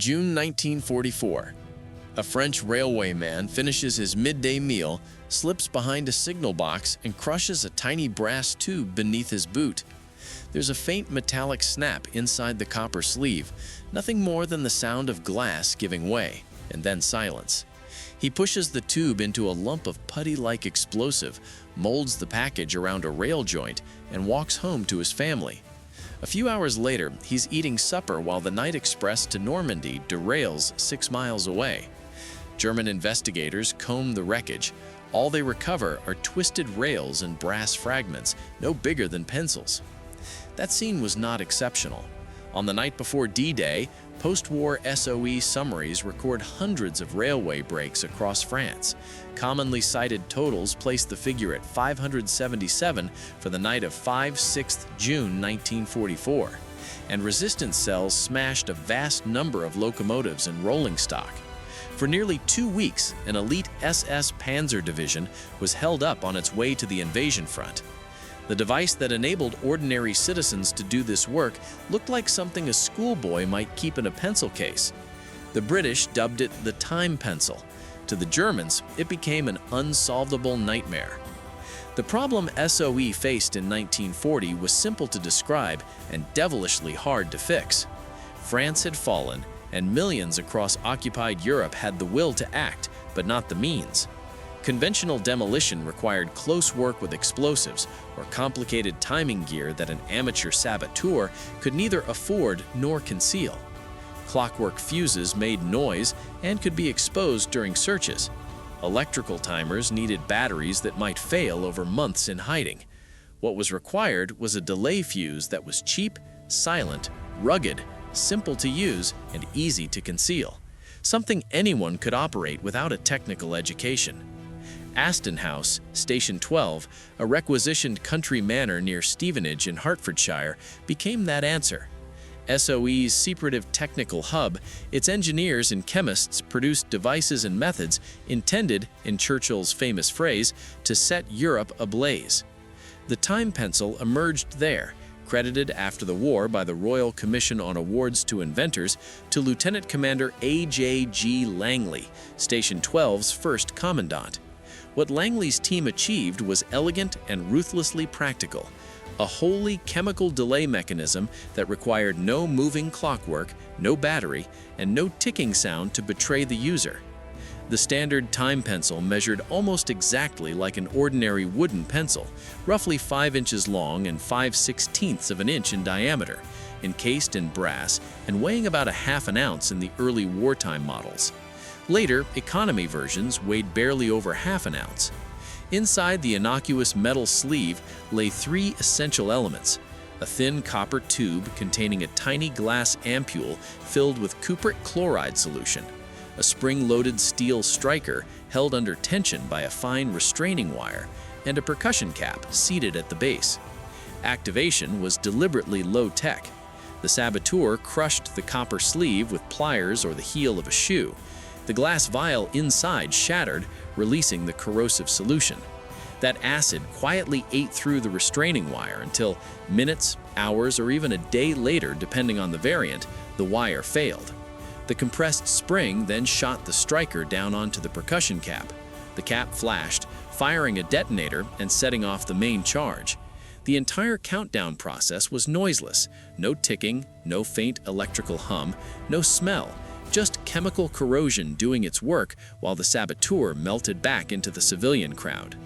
June 1944. A French railway man finishes his midday meal, slips behind a signal box, and crushes a tiny brass tube beneath his boot. There's a faint metallic snap inside the copper sleeve, nothing more than the sound of glass giving way, and then silence. He pushes the tube into a lump of putty-like explosive, molds the package around a rail joint, and walks home to his family. A few hours later, he's eating supper while the night express to Normandy derails 6 miles away. German investigators comb the wreckage. All they recover are twisted rails and brass fragments, no bigger than pencils. That scene was not exceptional. On the night before D-Day, post-war SOE summaries record hundreds of railway breaks across France. Commonly cited totals place the figure at 577 for the night of 5-6 June 1944, and resistance cells smashed a vast number of locomotives and rolling stock. For nearly 2 weeks, an elite SS Panzer division was held up on its way to the invasion front. The device that enabled ordinary citizens to do this work looked like something a schoolboy might keep in a pencil case. The British dubbed it the time pencil. To the Germans, it became an unsolvable nightmare. The problem SOE faced in 1940 was simple to describe and devilishly hard to fix. France had fallen, and millions across occupied Europe had the will to act, but not the means. Conventional demolition required close work with explosives or complicated timing gear that an amateur saboteur could neither afford nor conceal. Clockwork fuses made noise and could be exposed during searches. Electrical timers needed batteries that might fail over months in hiding. What was required was a delay fuse that was cheap, silent, rugged, simple to use, and easy to conceal. Something anyone could operate without a technical education. Aston House, Station 12, a requisitioned country manor near Stevenage in Hertfordshire, became that answer. SOE's secretive technical hub, its engineers and chemists produced devices and methods intended, in Churchill's famous phrase, to set Europe ablaze. The time pencil emerged there, credited after the war by the Royal Commission on Awards to Inventors to Lieutenant Commander A.J.G. Langley, Station 12's first commandant. What Langley's team achieved was elegant and ruthlessly practical, a wholly chemical delay mechanism that required no moving clockwork, no battery, and no ticking sound to betray the user. The standard time pencil measured almost exactly like an ordinary wooden pencil, roughly 5 inches long and 5/16 of an inch in diameter, encased in brass and weighing about a half an ounce in the early wartime models. Later, economy versions weighed barely over half an ounce. Inside the innocuous metal sleeve lay 3 essential elements: a thin copper tube containing a tiny glass ampule filled with cupric chloride solution, a spring-loaded steel striker held under tension by a fine restraining wire, and a percussion cap seated at the base. Activation was deliberately low-tech. The saboteur crushed the copper sleeve with pliers or the heel of a shoe. The glass vial inside shattered, releasing the corrosive solution. That acid quietly ate through the restraining wire until minutes, hours, or even a day later, depending on the variant, the wire failed. The compressed spring then shot the striker down onto the percussion cap. The cap flashed, firing a detonator and setting off the main charge. The entire countdown process was noiseless. No ticking, no faint electrical hum, no smell, just chemical corrosion doing its work while the saboteur melted back into the civilian crowd.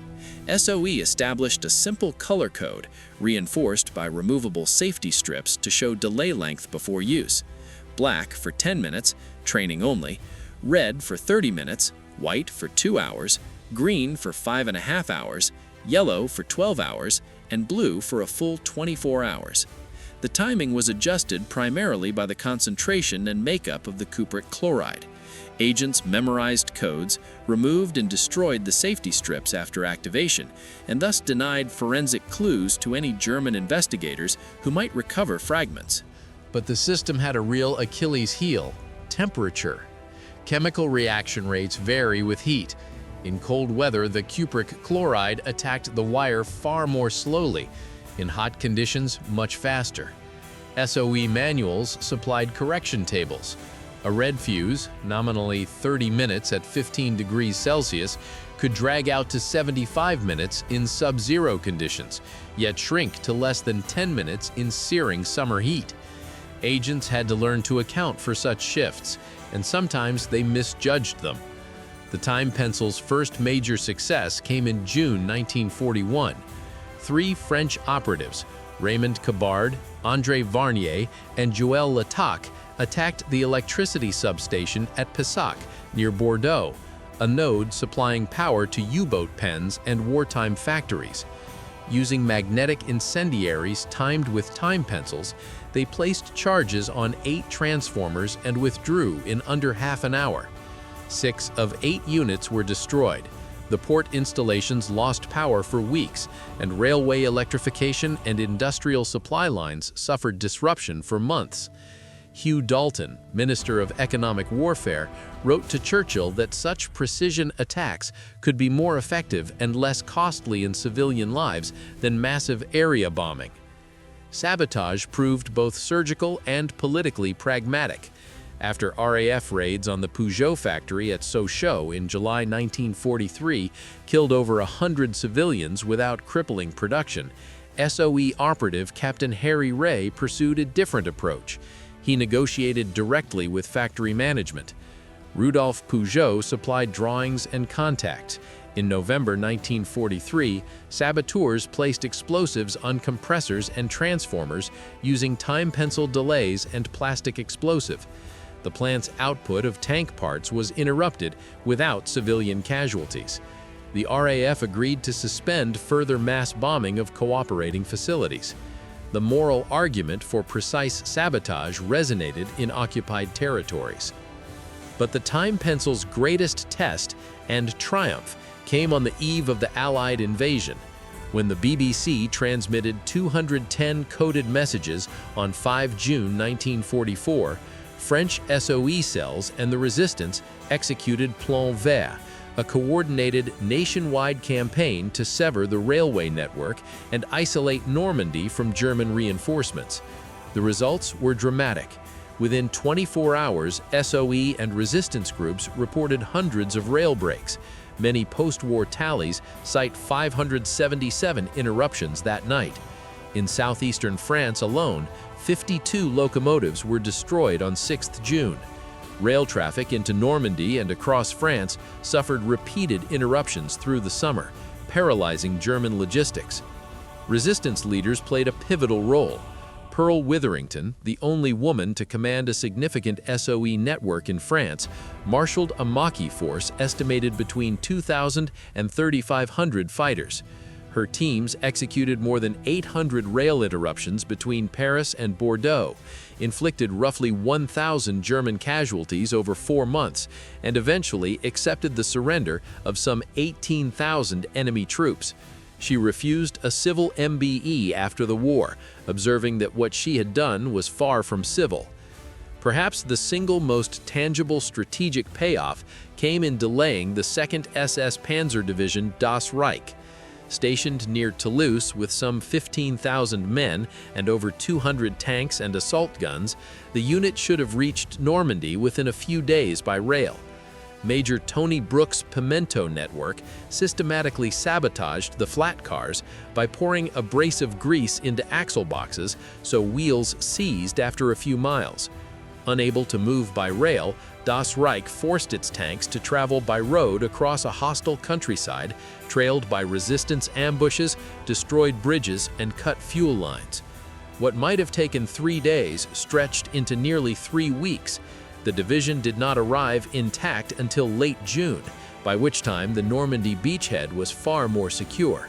SOE established a simple color code, reinforced by removable safety strips to show delay length before use. Black for 10 minutes, training only, red for 30 minutes, white for 2 hours, green for 5.5 hours, yellow for 12 hours, and blue for a full 24 hours. The timing was adjusted primarily by the concentration and makeup of the cupric chloride. Agents memorized codes, removed and destroyed the safety strips after activation, and thus denied forensic clues to any German investigators who might recover fragments. But the system had a real Achilles heel: temperature. Chemical reaction rates vary with heat. In cold weather, the cupric chloride attacked the wire far more slowly. In hot conditions, much faster. SOE manuals supplied correction tables. A red fuse, nominally 30 minutes at 15 degrees Celsius, could drag out to 75 minutes in sub-zero conditions, yet shrink to less than 10 minutes in searing summer heat. Agents had to learn to account for such shifts, and sometimes they misjudged them. The time pencil's first major success came in June 1941. 3 French operatives, Raymond Cabard, André Varnier, and Joël Latac, attacked the electricity substation at Pessac, near Bordeaux, a node supplying power to U-boat pens and wartime factories. Using magnetic incendiaries timed with time pencils, they placed charges on 8 transformers and withdrew in under half an hour. 6 of 8 units were destroyed. The port installations lost power for weeks, and railway electrification and industrial supply lines suffered disruption for months. Hugh Dalton, Minister of Economic Warfare, wrote to Churchill that such precision attacks could be more effective and less costly in civilian lives than massive area bombing. Sabotage proved both surgical and politically pragmatic. After RAF raids on the Peugeot factory at Sochaux in July 1943 killed over 100 civilians without crippling production, SOE operative Captain Harry Ray pursued a different approach. He negotiated directly with factory management. Rudolph Peugeot supplied drawings and contacts. In November 1943, saboteurs placed explosives on compressors and transformers using time pencil delays and plastic explosive. The plant's output of tank parts was interrupted without civilian casualties. The RAF agreed to suspend further mass bombing of cooperating facilities. The moral argument for precise sabotage resonated in occupied territories. But the time pencil's greatest test and triumph came on the eve of the Allied invasion, when the BBC transmitted 210 coded messages on 5 June 1944. French SOE cells and the resistance executed Plan Vert, a coordinated nationwide campaign to sever the railway network and isolate Normandy from German reinforcements. The results were dramatic. Within 24 hours, SOE and resistance groups reported hundreds of rail breaks. Many post-war tallies cite 577 interruptions that night. In southeastern France alone, 52 locomotives were destroyed on 6 June. Rail traffic into Normandy and across France suffered repeated interruptions through the summer, paralyzing German logistics. Resistance leaders played a pivotal role. Pearl Witherington, the only woman to command a significant SOE network in France, marshaled a Maquis force estimated between 2,000 and 3,500 fighters. Her teams executed more than 800 rail interruptions between Paris and Bordeaux, inflicted roughly 1,000 German casualties over 4 months, and eventually accepted the surrender of some 18,000 enemy troops. She refused a civil MBE after the war, observing that what she had done was far from civil. Perhaps the single most tangible strategic payoff came in delaying the 2nd SS Panzer Division Das Reich. Stationed near Toulouse with some 15,000 men and over 200 tanks and assault guns, the unit should have reached Normandy within a few days by rail. Major Tony Brooks' Pimento network systematically sabotaged the flat cars by pouring abrasive grease into axle boxes so wheels seized after a few miles. Unable to move by rail, Das Reich forced its tanks to travel by road across a hostile countryside, trailed by resistance ambushes, destroyed bridges, and cut fuel lines. What might have taken 3 days stretched into nearly 3 weeks. The division did not arrive intact until late June, by which time the Normandy beachhead was far more secure.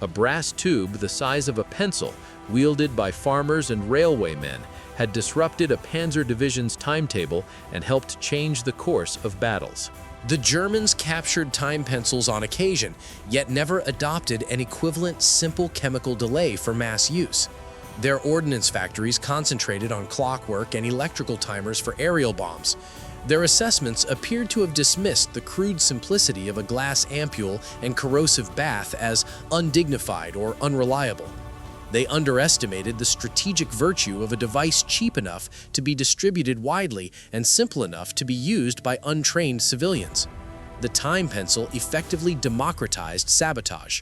A brass tube the size of a pencil, wielded by farmers and railwaymen, had disrupted a Panzer division's timetable and helped change the course of battles. The Germans captured time pencils on occasion, yet never adopted an equivalent simple chemical delay for mass use. Their ordnance factories concentrated on clockwork and electrical timers for aerial bombs. Their assessments appeared to have dismissed the crude simplicity of a glass ampule and corrosive bath as undignified or unreliable. They underestimated the strategic virtue of a device cheap enough to be distributed widely and simple enough to be used by untrained civilians. The time pencil effectively democratized sabotage.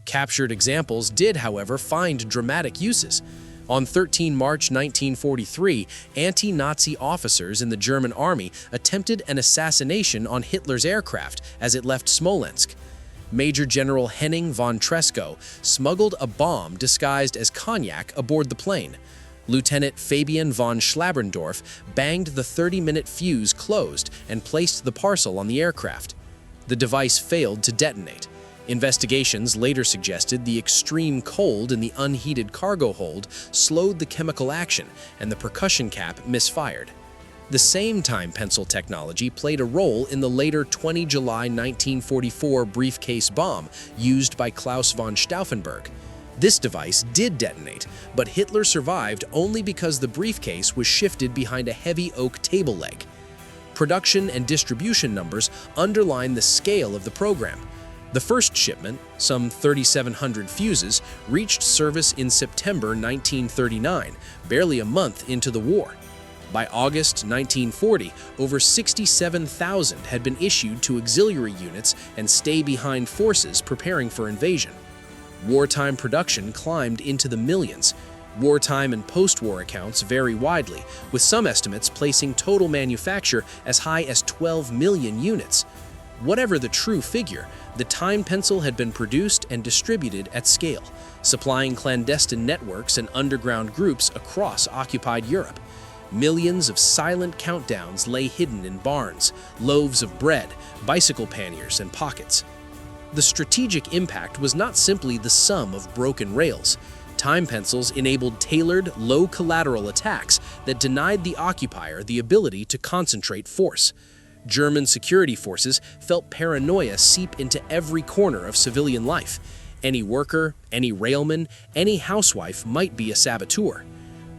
Captured examples did, however, find dramatic uses. On 13 March 1943, anti-Nazi officers in the German army attempted an assassination on Hitler's aircraft as it left Smolensk. Major General Henning von Treschow smuggled a bomb disguised as cognac aboard the plane. Lieutenant Fabian von Schlabrendorf banged the 30-minute fuse closed and placed the parcel on the aircraft. The device failed to detonate. Investigations later suggested the extreme cold in the unheated cargo hold slowed the chemical action and the percussion cap misfired. The same time pencil technology played a role in the later 20 July 1944 briefcase bomb used by Klaus von Stauffenberg. This device did detonate, but Hitler survived only because the briefcase was shifted behind a heavy oak table leg. Production and distribution numbers underline the scale of the program. The first shipment, some 3,700 fuses, reached service in September 1939, barely a month into the war. By August 1940, over 67,000 had been issued to auxiliary units and stay-behind forces preparing for invasion. Wartime production climbed into the millions. Wartime and post-war accounts vary widely, with some estimates placing total manufacture as high as 12 million units. Whatever the true figure, the time pencil had been produced and distributed at scale, supplying clandestine networks and underground groups across occupied Europe. Millions of silent countdowns lay hidden in barns, loaves of bread, bicycle panniers, and pockets. The strategic impact was not simply the sum of broken rails. Time pencils enabled tailored, low-collateral attacks that denied the occupier the ability to concentrate force. German security forces felt paranoia seep into every corner of civilian life. Any worker, any railman, any housewife might be a saboteur.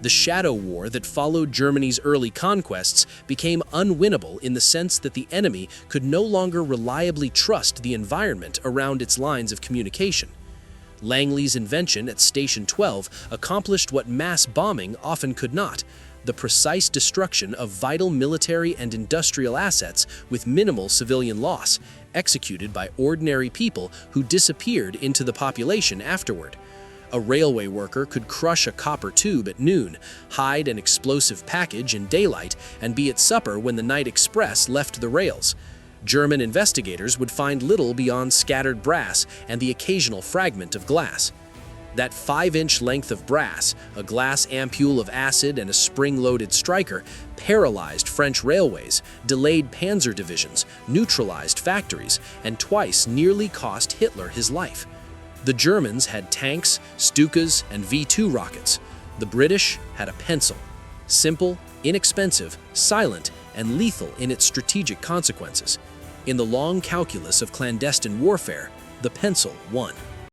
The shadow war that followed Germany's early conquests became unwinnable in the sense that the enemy could no longer reliably trust the environment around its lines of communication. Langley's invention at Station 12 accomplished what mass bombing often could not: the precise destruction of vital military and industrial assets with minimal civilian loss, executed by ordinary people who disappeared into the population afterward. A railway worker could crush a copper tube at noon, hide an explosive package in daylight, and be at supper when the night express left the rails. German investigators would find little beyond scattered brass and the occasional fragment of glass. That 5-inch length of brass, a glass ampule of acid, and a spring-loaded striker paralyzed French railways, delayed Panzer divisions, neutralized factories, and twice nearly cost Hitler his life. The Germans had tanks, Stukas, and V-2 rockets. The British had a pencil. Simple, inexpensive, silent, and lethal in its strategic consequences. In the long calculus of clandestine warfare, the pencil won.